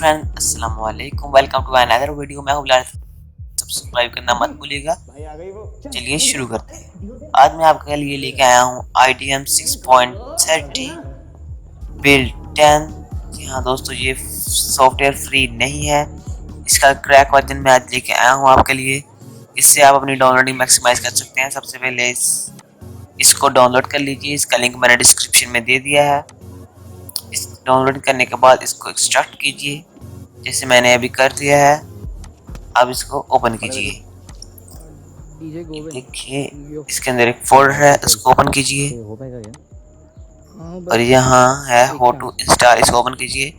Friend, अस्सलाम वालेकुम। Welcome to another video. मैं हूं बिलाल। सब्सक्राइब करना मत भूलिएगा। चलिए शुरू करते हैं। आज मैं आपके लिए लेके आया हूं IDM 6.30 बिल्ड 10। जी हाँ दोस्तों, ये सॉफ्टवेयर फ्री नहीं है। इसका क्रैक वर्जन मैं आज लेके आया हूं आपके लिए। इससे आप अपनी डाउनलोडिंग मैक्सिमाइज कर सकते हैं। सबसे पहले इसको डाउनलोड कर लीजिए। इसका लिंक मैंने डिस्क्रिप्शन में दे दिया है। इस डाउनलोड करने के बाद इसको एक्सट्रैक्ट कीजिए, जैसे मैंने अभी कर दिया है। अब इसको ओपन कीजिए। देखिए इसके अंदर एक फोल्डर है, उसको ओपन कीजिए और यहाँ है हाउ टू इंस्टॉल। इसको ओपन कीजिए।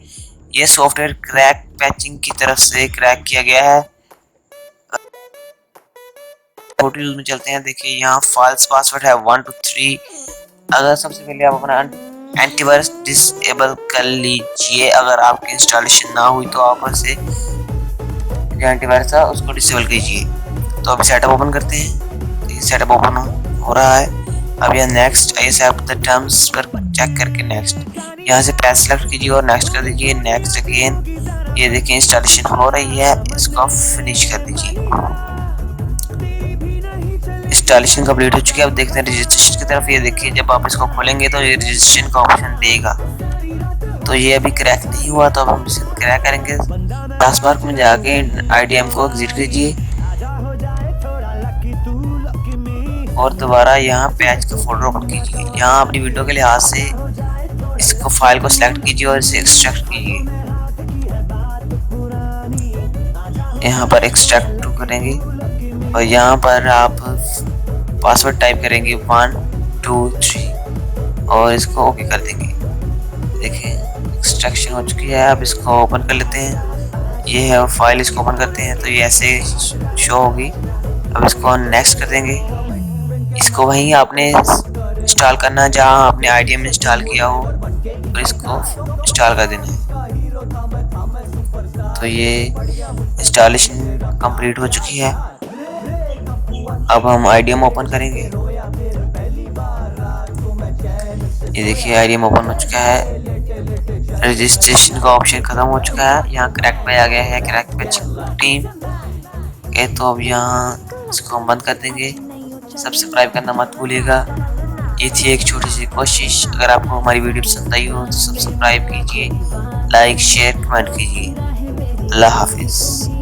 ये सॉफ्टवेयर क्रैक पैचिंग की तरफ से क्रैक किया गया है। यूज में चलते हैं। देखिए यहाँ फॉल्स पासवर्ड है 1 2 3। अगर सबसे पहले आप अपना एंटीवायरस डिसेबल कर लीजिए। अगर आपकी इंस्टॉलेशन ना हुई तो आप से जो एंटीवायरस है उसको डिसेबल कीजिए। तो अभी सेटअप ओपन करते हैं। तो ये सेटअप ओपन हो रहा है। अब यह नेक्स्ट एक्सेप्ट द टर्म्स पर चेक करके नेक्स्ट यहाँ से पैच सेलेक्ट कीजिए और नेक्स्ट कर दीजिए। Next again. ये देखिए इंस्टॉलेशन हो रही है, इसको फिनिश कर दीजिए। इंस्टॉलेशन कंप्लीट हो चुकी है। अब देखते हैं रजिस्ट्रेशन की तरफ। ये देखिए जब आप इसको खोलेंगे तो ये रजिस्ट्रेशन का ऑप्शन देगा। तो ये अभी क्रैक नहीं हुआ, तो अब हम इसे क्रैक करेंगे। टास्क में जाके IDM को एग्जिट कीजिए और दोबारा यहाँ पैच का फोल्डर ओपन कीजिए। यहाँ अपनी विंडो के लिहाज से इसको फाइल को सिलेक्ट कीजिए और इसे एक्सट्रैक्ट कीजिए। यहाँ पर एक्सट्रैक्ट टू करेंगे और यहाँ पर आप पासवर्ड टाइप करेंगे 1 2 3 और इसको ओके कर देंगे। देखिए एक्सट्रैक्शन हो चुकी है। अब इसको ओपन कर लेते हैं। ये है फाइल, इसको ओपन करते हैं तो ये ऐसे शो होगी। अब इसको नेक्स्ट कर देंगे। इसको वहीं आपने इंस्टॉल करना जहाँ आपने IDM इंस्टॉल किया हो और इसको इंस्टॉल कर देना है। तो ये इंस्टॉलेशन कंप्लीट हो चुकी है। अब हम IDM ओपन करेंगे। ये देखिए IDM ओपन हो चुका है। रजिस्ट्रेशन का ऑप्शन खत्म हो चुका है। यहाँ क्रैक पे आ गया है, क्रैक पे टीम के। तो अब यहाँ इसको हम बंद कर देंगे। सब्सक्राइब करना मत भूलिएगा। ये थी एक छोटी सी कोशिश। अगर आपको हमारी वीडियो पसंद आई हो तो सब्सक्राइब कीजिए, लाइक शेयर कमेंट कीजिए। अल्लाह हाफिज।